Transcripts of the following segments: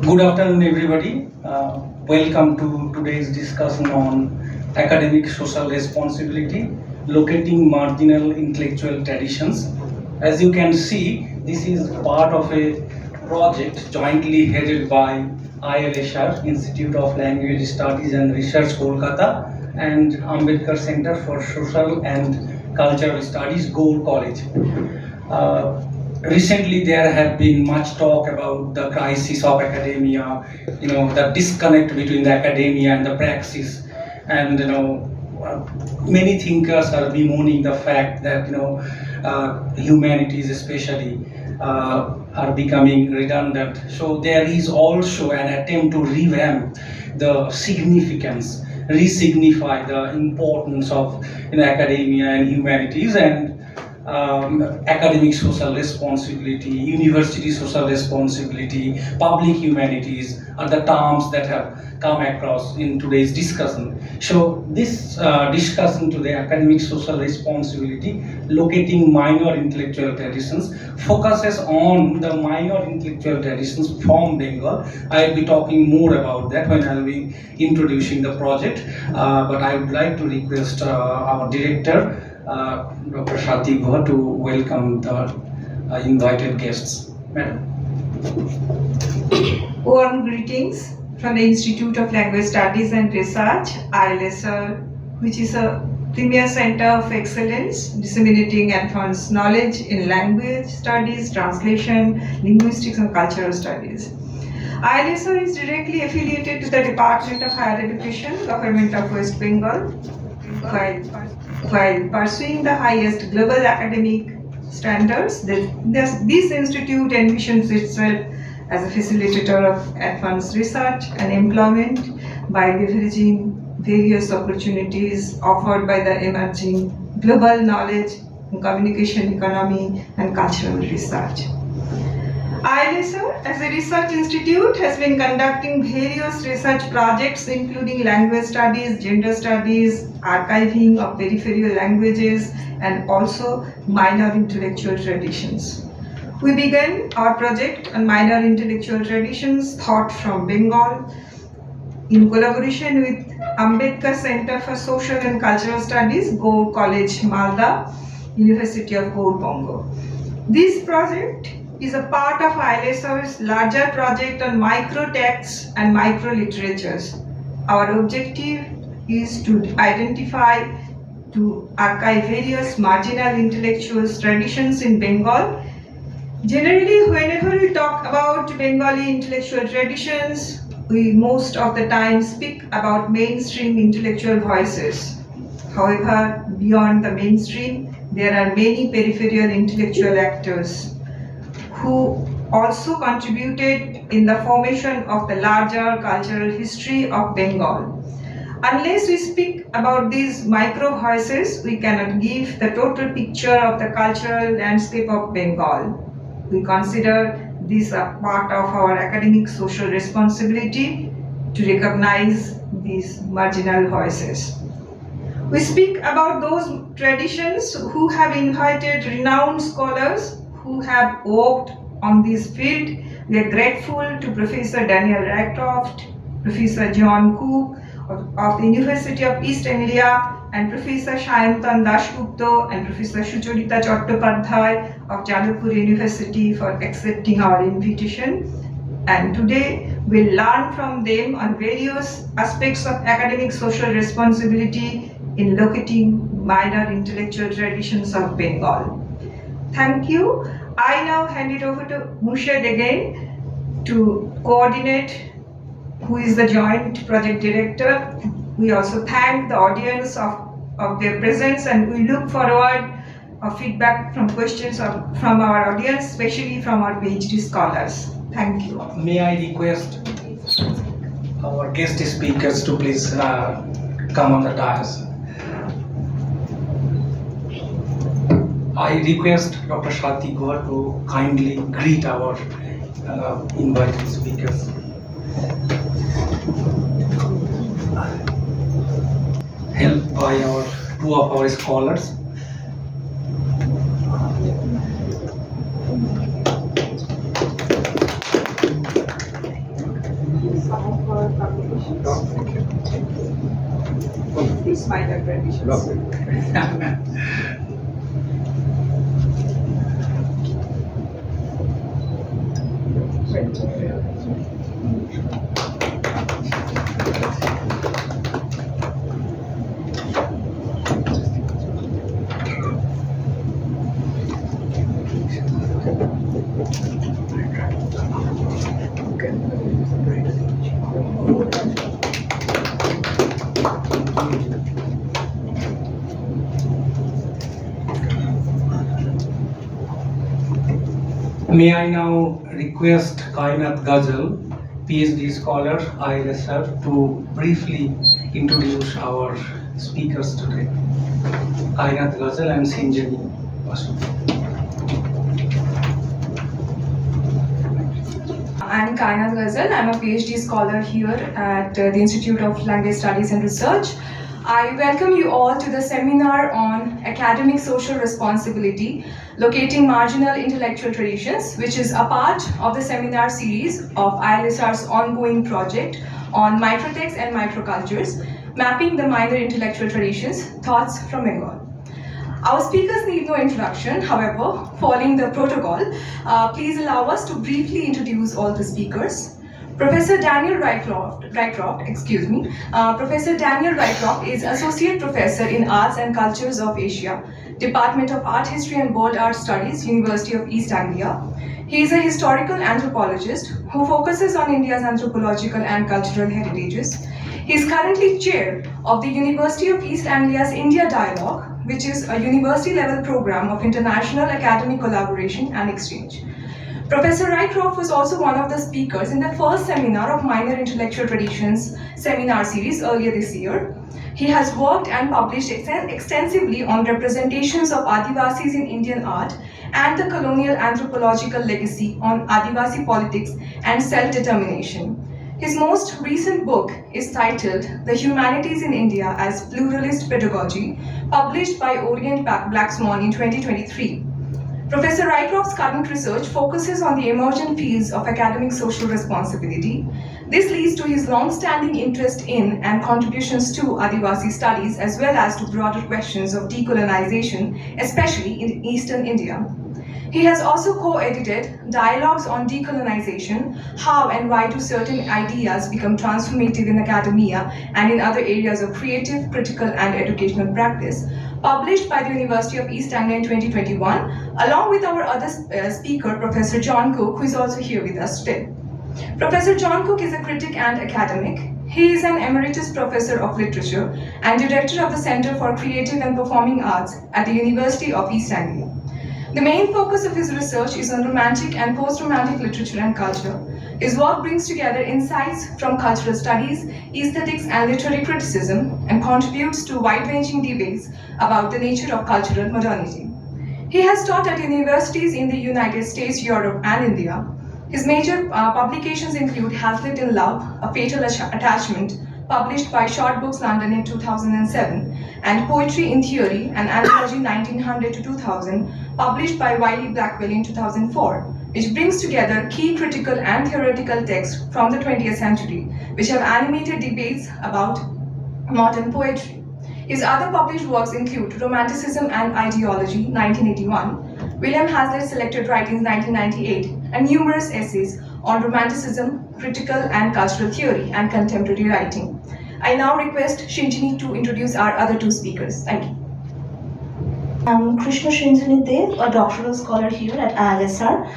Good afternoon, everybody. Welcome to today's discussion on academic social responsibility, locating marginal intellectual traditions. As you can see, this is part of a project jointly headed by ILSR, Institute of Language Studies and Research, Kolkata, and Ambedkar Center for Social and Cultural Studies, Gore College. Recently there have been much talk about the crisis of academia, the disconnect between the academia and the praxis, and many thinkers are bemoaning the fact that humanities especially are becoming redundant. So there is also an attempt to revamp the significance, re-signify the importance of academia and humanities, and academic social responsibility, university social responsibility, public humanities are the terms that have come across in today's discussion. So this discussion today, academic social responsibility, locating minor intellectual traditions, focuses on the minor intellectual traditions from Bengal. I'll be talking more about that when I'll be introducing the project, but I would like to request our director, Dr. Shati Guha, to welcome the invited guests. Madam. Warm greetings from the Institute of Language Studies and Research, ILSR, which is a premier center of excellence disseminating advanced knowledge in language studies, translation, linguistics, and cultural studies. ILSR is directly affiliated to the Department of Higher Education, Government of West Bengal, while pursuing the highest global academic standards. This institute envisions itself as a facilitator of advanced research and employment by leveraging various opportunities offered by the emerging global knowledge, communication economy, and cultural research. ILSR, as a research institute, has been conducting various research projects including language studies, gender studies, archiving of peripheral languages, and also minor intellectual traditions. We began our project on minor intellectual traditions thought from Bengal in collaboration with Ambedkar Center for Social and Cultural Studies, Gore College, Malda, University of Gore, Bongo. This project is a part of ILSR's larger project on micro-texts and micro-literatures. Our objective is to identify, to archive various marginal intellectual traditions in Bengal. Generally, whenever we talk about Bengali intellectual traditions, we most of the time speak about mainstream intellectual voices. However, beyond the mainstream, there are many peripheral intellectual actors who also contributed in the formation of the larger cultural history of Bengal. Unless we speak about these micro voices, we cannot give the total picture of the cultural landscape of Bengal. We consider this a part of our academic social responsibility to recognize these marginal voices. We speak about those traditions who have invited renowned scholars who have worked on this field. We are grateful to Professor Daniel Rycroft, Professor John Cook of the University of East Anglia, and Professor Shayantan Dasgupta and Professor Sucharita Chattopadhyay of Jadavpur University for accepting our invitation. And today we'll learn from them on various aspects of academic social responsibility in locating minor intellectual traditions of Bengal. Thank you. I now hand it over to Murshid again to coordinate, who is the joint project director. We also thank the audience of their presence, and we look forward of feedback from questions from our audience, especially from our PhD scholars. Thank you. May I request our guest speakers to please come on the dais. I request Dr. Shati Guha to kindly greet our invited speakers. Helped by two of our scholars. some of our publications. Oh, thank you. Please find our traditions. Lovely. May I now request Kainat Ghazal, PhD scholar, ILSR, to briefly introduce our speakers today. Kainat Ghazal and Sinjani Basu. I'm Kainat Ghazal. I'm a PhD scholar here at the Institute of Language Studies and Research. I welcome you all to the seminar on academic social responsibility, locating marginal intellectual traditions, which is a part of the seminar series of ILSR's ongoing project on microtexts and microcultures, mapping the minor intellectual traditions, thoughts from Bengal. Our speakers need no introduction. However, following the protocol, please allow us to briefly introduce all the speakers. Professor Daniel Rycroft is Associate Professor in Arts and Cultures of Asia, Department of Art History and World Art Studies, University of East Anglia. He is a historical anthropologist who focuses on India's anthropological and cultural heritages. He is currently chair of the University of East Anglia's India Dialogue, which is a university-level program of international academic collaboration and exchange. Professor Rycroft was also one of the speakers in the first seminar of Minor Intellectual Traditions seminar series earlier this year. He has worked and published extensively on representations of Adivasis in Indian art and the colonial anthropological legacy on Adivasi politics and self-determination. His most recent book is titled The Humanities in India as Pluralist Pedagogy, published by Orient Black Swan in 2023. Professor Rycroft's current research focuses on the emergent fields of academic social responsibility. This leads to his long-standing interest in and contributions to Adivasi studies, as well as to broader questions of decolonization, especially in Eastern India. He has also co-edited Dialogues on Decolonization, How and Why Do Certain Ideas Become Transformative in Academia and in Other Areas of Creative, Critical and Educational Practice, published by the University of East Anglia in 2021, along with our other speaker, Professor John Cook, who is also here with us today. Professor John Cook is a critic and academic. He is an emeritus professor of literature and director of the Center for Creative and Performing Arts at the University of East Anglia. The main focus of his research is on romantic and post-romantic literature and culture. His work brings together insights from cultural studies, aesthetics, and literary criticism, and contributes to wide-ranging debates about the nature of cultural modernity. He has taught at universities in the United States, Europe, and India. His major publications include Hazlitt in Love, A Fatal Attachment, published by Short Books London in 2007, and Poetry in Theory, an anthology 1900 to 2000, published by Wiley Blackwell in 2004, which brings together key critical and theoretical texts from the 20th century, which have animated debates about modern poetry. His other published works include Romanticism and Ideology, 1981, William Hazlitt's Selected Writings, 1998, and numerous essays on Romanticism, critical and cultural theory, and contemporary writing. I now request Shinjini to introduce our other two speakers. Thank you. I'm Krishna Shinjini Dev, a doctoral scholar here at ILSR.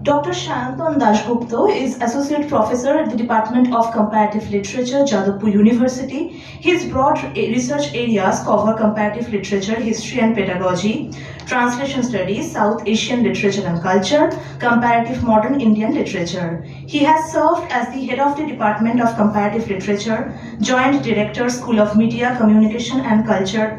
Dr. Shayantan Dasgupta is Associate Professor at the Department of Comparative Literature, Jadavpur University. His broad research areas cover comparative literature, history and pedagogy, translation studies, South Asian literature and culture, comparative modern Indian literature. He has served as the head of the Department of Comparative Literature, Joint Director, School of Media, Communication and Culture,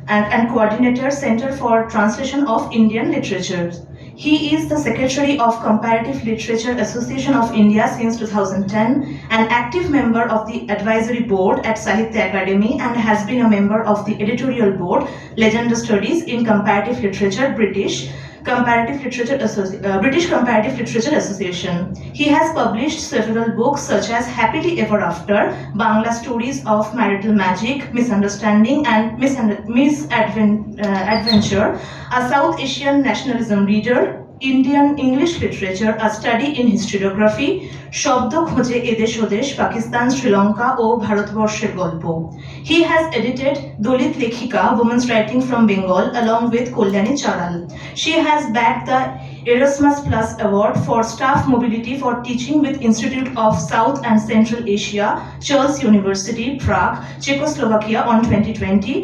and Coordinator, Center for Translation of Indian Literature. He is the Secretary of Comparative Literature Association of India since 2010, an active member of the Advisory Board at Sahitya Academy, and has been a member of the Editorial Board, Legend Studies in Comparative Literature, British, British Comparative Literature Association. He has published several books such as Happily Ever After, Bangla Stories of Marital Magic, Misunderstanding and Misadventure, a South Asian Nationalism Reader, Indian English Literature, a Study in Historiography, শব্দ খোঁজে এদেশ ওদেশ পাকিস্তান শ্রীলঙ্কা ও ভারতবর্ষের গল্প. He has edited Dalit Lekhika, Women's Writing from Bengal, along with Kalyani Charal. She has bagged the Erasmus Plus Award for Staff Mobility for Teaching with Institute of South and Central Asia, Charles University, Prague, Czechoslovakia on 2020.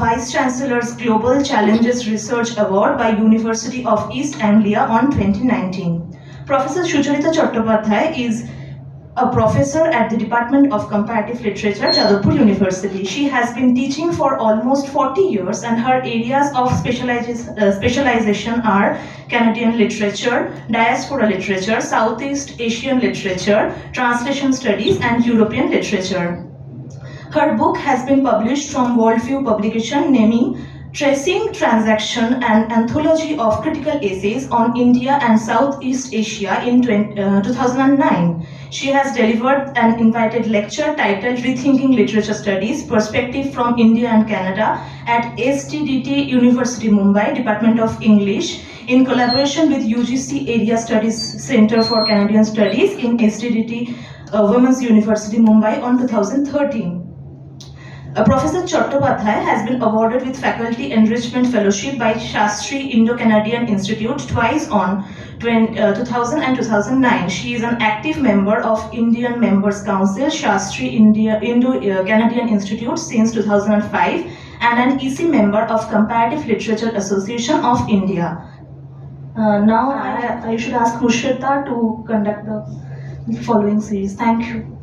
Vice Chancellor's Global Challenges Research Award by University of East Anglia on 2019. Professor Sucharita Chattopadhyay is a professor at the Department of Comparative Literature, Jadavpur University. She has been teaching for almost 40 years and her areas of specialization are Canadian literature, diaspora literature, Southeast Asian literature, translation studies and European literature. Her book has been published from Worldview publication naming Tracing Transaction, an anthology of critical essays on India and Southeast Asia in 2009. She has delivered an invited lecture titled Rethinking Literature Studies, Perspective from India and Canada at STDT University Mumbai, Department of English, in collaboration with UGC Area Studies Center for Canadian Studies in STDT Women's University Mumbai on 2013. Professor Chattopadhyay has been awarded with Faculty Enrichment Fellowship by Shastri Indo-Canadian Institute twice on 2000 and 2009. She is an active member of Indian Members Council, Shastri Indo-Canadian Institute since 2005 and an EC member of Comparative Literature Association of India. Now I should ask Mushrita to conduct the following series. Thank you.